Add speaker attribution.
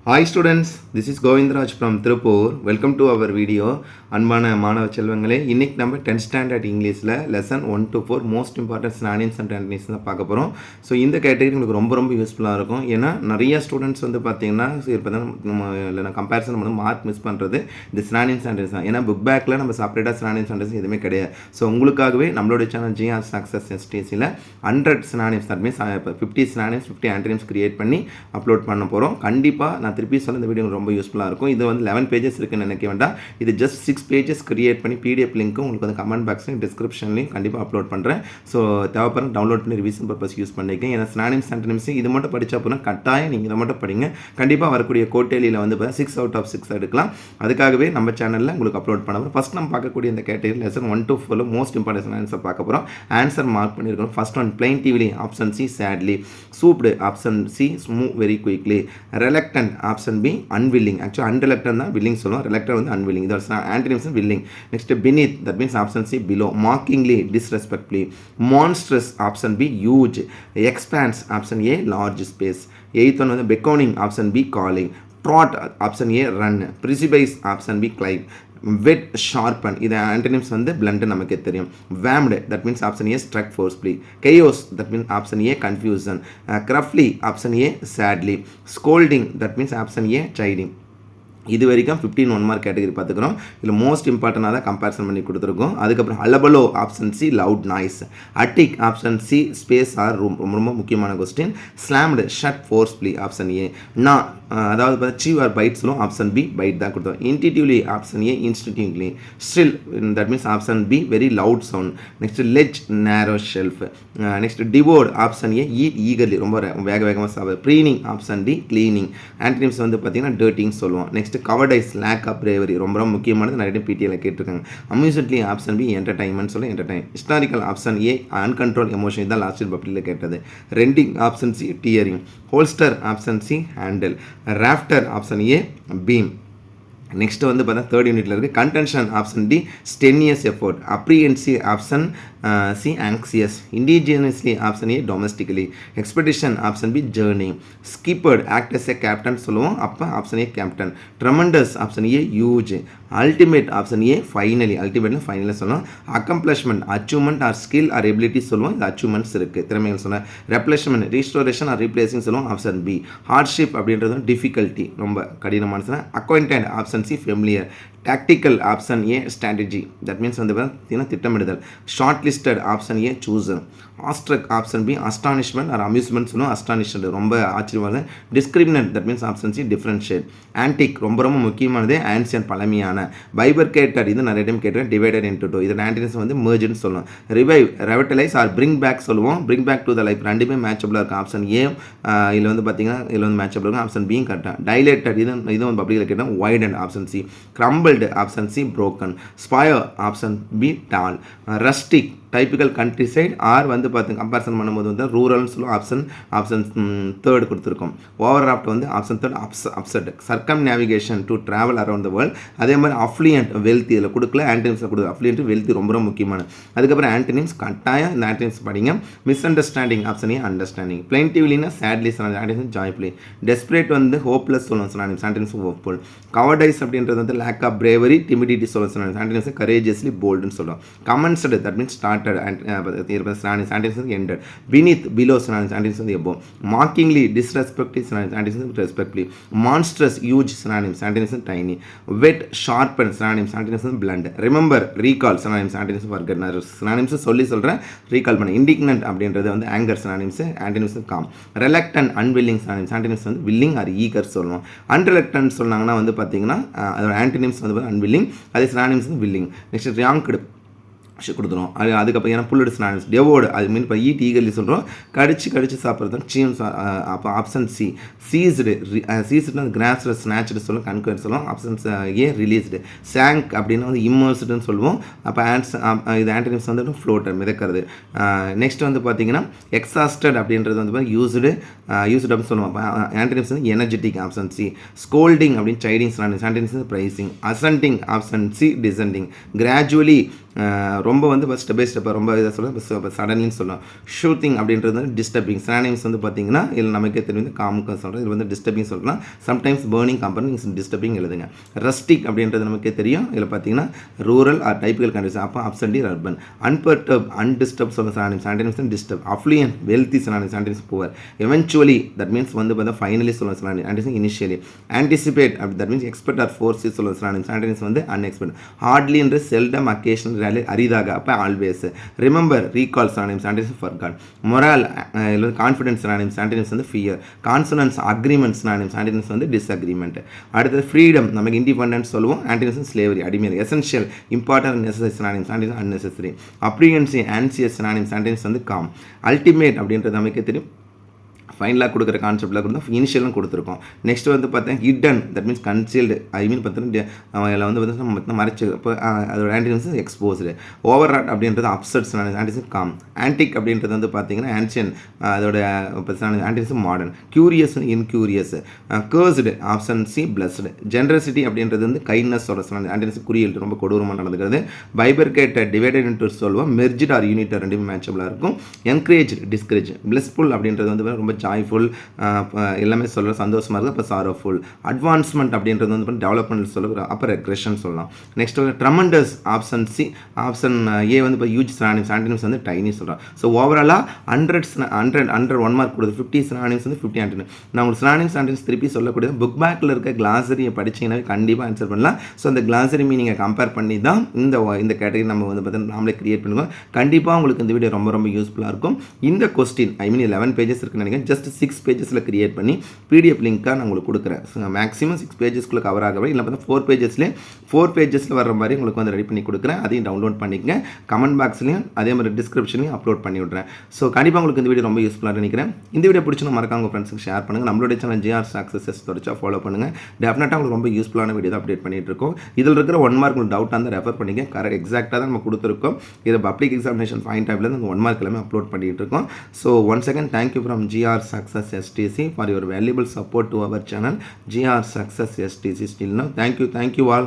Speaker 1: Hi students, this is Govindraj from Tirupur. Welcome to our video. அன்பான மாணவ செல்வங்களே, இன்னைக்கு நம்ம 10th ஸ்டாண்டர்ட் இங்கிலீஷில் lesson 1 to 4 most important synonyms and antonyms தான் பார்க்க போகிறோம். ஸோ இந்த கேட்டகரி உங்களுக்கு ரொம்ப யூஸ்ஃபுல்லாக இருக்கும். ஏன்னா நிறைய ஸ்டூடெண்ட்ஸ் வந்து பார்த்தீங்கன்னா இப்போ தான் நம்ம கம்பேரிசன் பண்ணி மார்க் மிஸ் பண்ணுறது இந்த சினானிம்ஸ் ஆன்டனிம்ஸ் தான். ஏன்னா புக் பேக்கில் நம்ம செப்பரேட்டாக சினானிம்ஸ் ஆன்டனிம்ஸ் எதுவுமே கிடையாது. ஸோ உங்களுக்காகவே நம்மளுடைய சேனல் ஜிஆர் சக்ஸஸ் எஸ்டிசியில் 100 synonyms that means 50 synonyms 50 antonyms create பண்ணி அப்லோட் பண்ண போகிறோம். கண்டிப்பாக நான் திருப்பி சொல்ல இந்த வீடியோ ரொம்ப யூஸ்ஃபுல்லாக இருக்கும். இது வந்து 11 பேஜஸ் இருக்குன்னு நினைக்க வேண்டாம். இது ஜஸ்ட் 6 பேஜஸ் கிரியேட் பண்ணி பிடிஎஃப் லிங்க்கும் உங்களுக்கு வந்து கமெண்ட் பாக்ஸ்லையும் டிஸ்கிரிப்ஷன்லையும் கண்டிப்பாக அப்லோட் பண்ணுறேன். ஸோ தேவைப்படுற டவுன்லோட் பண்ணி ரிவிஷன் பர்பஸ் யூஸ் பண்ணிக்கேன். ஏன்னா சினானிம்ஸ் ஆன்டனிம்ஸ் இது மட்டும் படித்தா போனால் கட்டாயம் நீங்கள் இதை மட்டும் படிங்க. கண்டிப்பாக வரக்கூடிய கோட்டேலியில் வந்து 6 out of 6 எடுக்கலாம். அதுக்காகவே நம்ம சேனலில் உங்களுக்கு அப்லோட் பண்ண போகிறோம். ஃபஸ்ட் நம்ம பார்க்கக்கூடிய இந்த category lesson 1 to 4 most important answer பார்க்க போகிறோம். ஆன்சர் மார்க் பண்ணியிருக்கோம். First one plaintively option C sadly, souped option C move very quickly, reluctant option B unwilling. ஆக்சுவலாக unreluctant தான் willing சொல்லுவோம், reluctant வந்து unwilling. இதோட antonyms willing. Next beneath, that means option C below. Mockingly, disrespectfully. Monstrous option B huge. Expanse option A large space. Eighth one வந்து beckoning option B calling. Trot option A run. Precipice option B climb. Wet sharpen இது antonyms வந்து blunt நமக்கு தெரியும். Whammed that means option A struck forcefully. Chaos that means option A confusion. Gruffly option A sadly. Scolding that means option A chiding. இது வரைக்கும் 15 1 mark category பார்த்துக்கிறோம். இதில் most இம்பார்ட்டனாக தான் comparison பண்ணி கொடுத்துருக்கோம். அதுக்கப்புறம் hullabaloo option C loud noise, attic option C space or room ரொம்ப முக்கியமான question, slammed shut forcefully option A, நான் அதாவது பார்த்தா சீவ் ஆர் பைட் சொல்லுவோம் ஆப்ஷன் பி பைட் தான் கொடுத்தோம். Intuitively option A instinctively, still that means option B very loud sound. Next ledge narrow shelf. Next devoured option A eat eagerly ரொம்ப வேகமாக சாப்பிடு. Preening option D cleaning. Antonyms வந்து பார்த்தீங்கன்னா dirtying சொல்லுவோம். Next cowardice lack of bravery ரொம்ப முக்கியமானது, நிறைய PDL கேட்டிருக்காங்க. அம்யூஸ்மெண்ட்லி ஆப்ஷன் பி என்டர்டைன்மெண்ட் சொல்லி entertain. Hysterical option A uncontrol emotion தான் லாஸ்ட் பப்ளியில் கேட்டது. Rending option C tearing. Holster option C handle. Rafter option A beam. Next வந்து பார்த்தா தேர்ட் யூனிட்ல இருக்குது. Contention option D strenuous effort. Apprehensive option C anxious. Indigenously option A domestically. Expedition option B journey. Skipper act as a captain சொல்லுவோம், அப்போ option A captain. Tremendous option A huge. Ultimate option A finally, அல்டிமேட்ல ஃபைனலாக சொல்லுவோம். Accomplishment achievement or skill or ability சொல்லுவோம், இந்த achievements இருக்குது திறமைகள் சொல்லுவேன். ரெப்ளேஸ்மெண்ட் ரீஸ்டோரேஷன் ஆர் ரீப்ளேசிங் சொல்லுவோம், ஆப்ஷன் பி. ஹார்ட்ஷிப் அப்படின்றது டிஃபிகல்ட்டி ரொம்ப கடினமான. Acquainted option C familiar. Tactical option A strategy that means வந்து பார்த்தீங்கன்னா திட்டமிடுதல். Shortlisted option A chooser. Awestruck option B astonishment or amusement சொல்லுவோம், அஸ்டானிஷ்மெண்ட் ரொம்ப ஆச்சரியமானது. Discriminant that means option C differentiate. Antique ரொம்ப முக்கியமானது, ஆன்சியன் பழமையான. பைபர்கேட்டட் இது நிறைய டைம் கேட்டேன், டிவைடட் இன்டு டூ. இதோட ஆன்டனிம்ஸ் வந்து மெர்ஜ்னு சொல்லுவோம். Revive revitalize or bring back சொல்லுவோம், bring back to the life ரெண்டுமே மேட்சபிளாக இருக்கும். ஆப்ஷன் ஏ இதில் வந்து பார்த்தீங்கன்னா இதில் வந்து மேட்சபிள் இருக்கும், ஆப்ஷன் பியும் கரெக்டாக. டைலேட்டட் இதுவும் பப்ளிக்கில் கேட்டேன், widened option C. Crumbled option C broken. Spire option B tall. Rustic typical countryside or வந்து பார்த்து கம்பேரிசன் பண்ணும்போது வந்து ரூரல்னு சொல்லுவோம், ஆப்ஷன் தேர்ட் கொடுத்துருக்கோம். ஓவர் ராஃப்ட் வந்து option third upset. Circumnavigation to travel around the world. அதே மாதிரி அஃப்ளியன்ட் வெல்த்தி இதில் கொடுக்கல, ஆன்டனிம்ஸில் கொடுக்குது. அஃப்ளியன்ட் வெல்த்தி ரொம்ப முக்கியமானது. அதுக்கப்புறம் ஆன்டனிம்ஸ் கட்டாயம் இந்த ஆன்டனிம்ஸ் படிங்க. Misunderstanding option A understanding. பிளைன்டிவ்லினா சேட்லி ஆன்டனிம்ஸ் ஜாய்ஃபுல்லி. டெஸ்பரேட் வந்து ஹோப்லெஸ் சொல்லுவோம், ஆன்டனிம்ஸ் ஹோப்ஃபுல். கவர்டைஸ் அப்படின்றது வந்து லேக் ஆஃப் பிரேவரி டிமிடிட்டி சொல்லுவோம், ஆன்டனிம்ஸ் கரேஜியஸ்லி போல்டுன்னு சொல்லுவோம். Commenced that means start ended. Beneath below synonyms வந்து above. Mockingly disrespectfully synonyms respectfully. Monstrous huge synonyms tiny. Wet sharpen synonyms blunt. Remember recall synonyms forget. synonyms சொல்லி சொல்றேன், recall பண்ண. indignant அப்படின்றது வந்து anger synonyms calm. reluctant unwilling synonyms வந்து willing or eager சொல்லுவோம். unreluctant சொன்னாங்கன்னா வந்து பார்த்தீங்கன்னா அதோட antonyms வந்து unwilling, அதே synonyms வந்து willing. next ranked கொடுத்துரும். அதுக்கப்புறம் ஏன்னா புல்லடு ஸ்னானிம்ஸ் டெவோடு அது மீன் இப்போ ஈட் ஈகர்லி சொல்கிறோம், கடிச்சு சாப்பிட்றது சீம்ஸ். அப்போ ஆப்ஷன் சி சீஸ்டு கிராஸ்டு ஸ்நாச்டு சொல்லுவோம், கன்குவன் சொல்லுவோம். Option A released. சேங்க் அப்படின்னா வந்து இம்மர்ஸ்டுன்னு சொல்லுவோம், அப்போ இது ஆன்டனிம்ஸ் வந்து ஃப்ளோட்டர் மிதக்கிறது. நெக்ஸ்ட் வந்து பார்த்தீங்கன்னா எக்ஸாஸ்டட் அப்படின்றது வந்து யூஸ்டு அப்படின்னு சொல்லுவோம், அப்போ ஆன்டனிம்ஸ் வந்து எனர்ஜெட்டிக் ஆப்ஷன் சி. ஸ்கோல்டிங் அப்படின்னு siding antonyms pricing. Ascending option C descending. Gradually ரொம்ப வந்து ஸ்டெப் பை ஸ்டெப்பாக ரொம்ப இதாக சொல்ல சடன்லின்னு சொல்லலாம். ஷூட்டிங் அப்படின்றது வந்து டிஸ்டர்பிங். சினானிம்ஸ் வந்து பார்த்தீங்கன்னா இதில் நமக்கே தெரியும் காமுக்கு சொல்கிறேன், இது வந்து டிஸ்டர்பிங் சொல்லலாம். சம்டைம்ஸ் பேர்னிங் கம்பெனி டிஸ்டர்பிங் எழுதுங்க. ரஸ்டிக் அப்படின்றது நமக்கே தெரியும். இதில் பார்த்தீங்கன்னா ரூரல் ஆர் டைப்பிக்கல் கண்டிஷன். அப்போ அப்சண்டி அர்பன். அன்பர்டர்ப் அன்டிஸ்டர்ப் சொல்ல synonyms disturb. Affluent wealthy synonyms poor. Eventually that means வந்து பார்த்தா ஃபைனலி சொல்ல சினானிம்ஸ் இனிஷியலி. ஆன்டிசிபேட் அப்படி that means expect or force சொல்ல சினானிம்ஸ் வந்து அன்எக்ஸ்பெக்ட். ஹார்ட்லி என்று செல்டம் அக்கேஷனல் ரேலி அரிதாக. அப்போ always. Remember recall synonyms forgot. Morale confidence synonyms வந்து ஃபியர். கான்சனன்ஸ் அக்ரிமெண்ட் சினானிம்ஸ் வந்து டிஸ்அக்ரிமெண்ட். அடுத்தது ஃப்ரீடம் நமக்கு இண்டிபெண்டன்ஸ் சொல்லுவோம். ஆன்டினிம்ஸ் ஸ்லேவரி அடிமையாக. Essential important necessary synonyms unnecessary. அப்ரிஹென்சி anxious synonyms வந்து காம். அல்டிமேட் அப்படின்றது நமக்கு தெரியும் ஃபைனலாக கொடுக்குற கான்செப்டில் இருந்தால் இனிஷியலும் கொடுத்துருக்கோம். நெக்ஸ்ட் வந்து பார்த்தேன் ஹிடன் தட் மீன்ஸ் கன்சீல்டு பார்த்தீங்கன்னா அதில் வந்து பார்த்தீங்கன்னா மறைச்சு. இப்போ அதோட ஆன்டினிம்ஸ் எக்ஸ்போஸ்டு. ஓவர் ராட் அப்படின்றது அப்செட்ஸ் ஆன்டினிம்ஸ் காம். ஆன்டிக் அப்படின்றது வந்து பார்த்தீங்கன்னா ஆன்சியன் அதோட antonyms modern. Curious incurious. Cursed option C blessed. Generosity அப்படின்றது வந்து கைண்ட்னஸோட ஆன்டினிம்ஸ் குறியீடு ரொம்ப கொடூரமாக நடந்துக்கிறது. பைபர்கேட் டிவைடட் இன்ட்டு சொல்லுவோம். மெர்ஜிட் ஆர் யூனிட் ரெண்டுமே மேட்சபிளாக இருக்கும். Encourage discourage. பிளஸ்ஃபுல் அப்படின்றது வந்து ரொம்ப ஜாய்ஃபுல் எல்லாமே சொல்ல சந்தோஷமாக இருக்குது. அப்போ சாரோஃபுல். அட்வான்ஸ்மெண்ட் அப்படின்றது வந்து டெவலப்மெண்ட் சொல்ல அப்போ ரெக்ரெஷன் சொல்லலாம். நெக்ஸ்ட் வந்து tremendous option C. Option A வந்து இப்போ ஹியூஜ் சினானிம்ஸ் வந்து டைனி சொல்கிறோம். ஸோ ஓவராலாக 100 1 மார்க் கொடுத்து 50 சினானிம்ஸ் வந்து 50 ஆன்டினிம். நான் உங்களுக்கு சினானிம்ஸ் திருப்பி சொல்லக்கூடியது புக் பேக்கில் இருக்க கிளாசரியை படிச்சிங்கன்னா கண்டிப்பாக ஆன்சர் பண்ணலாம். ஸோ அந்த கிளாசரி மீனிங்கை கம்பேர் பண்ணி தான் இந்த கேட்டகரி நம்ம வந்து பார்த்தீங்கன்னா நாமளே கிரியேட் பண்ணுவோம். கண்டிப்பாக உங்களுக்கு இந்த வீடியோ ரொம்ப ரொம்ப யூஸ்ஃபுல்லாக இருக்கும். இந்த கொஸ்டின் 11 பேஜஸ் இருக்குன்னு நினைக்கிறேன். ஜஸ்ட் 6 பேஜஸில் கிரியேட் பண்ணி பிடிஎஃப் லிங்காக நான் உங்களுக்கு கொடுக்குறேன். மேக்ஸிமம் 6 பேஜஸ்க்குள்ளே கவர் ஆகவே இல்லை பார்த்தா 4 பேஜஸில் வர மாதிரி உங்களுக்கு வந்து ரெடி பண்ணி கொடுக்குறேன். அதையும் டவுன்லோட் பண்ணிக்கங்க. கமெண்ட் பாக்ஸ்லையும் அதே மாதிரி டிஸ்கிரிப்ஷன்லையும் அப்லோட் பண்ணி விட்றேன். ஸோ கண்டிப்பாக உங்களுக்கு இந்த வீடியோ ரொம்ப யூஸ்ஃபுல்லாக நினைக்கிறேன். இந்த வீடியோ பிடிச்சினா மறக்காம உங்கள் ஃப்ரெண்ட்ஸுக்கு ஷேர் பண்ணுங்கள். நம்மளுடைய சேனல் ஜிஆர் சக்ஸஸ் தொடர்ச்சியாக ஃபாலோ பண்ணுங்கள். டெஃபினட்டாக உங்களுக்கு ரொம்ப யூஸ்ஃபுல்லான வீடியோ தான் அப்டேட் பண்ணிட்டு இருக்கோம். இதில் இருக்கிற 1 மார்க் உங்களுக்கு டவுட்டாக இருந்தால் ரெஃபர் பண்ணிக்க. கரெக்ட் எக்ஸாக்டாக தான் நம்ம கொடுத்துருக்கோம். இதை பப்ளிக் எக்ஸாமினேஷன் பாயிண்ட் டைப்லேருந்து அந்த 1 மார்க் எல்லாமே அப்லோட் பண்ணிட்டு இருக்கோம். So once again thank you from GR Success STC for your valuable support to our channel GR Success STC. Still now, thank you all.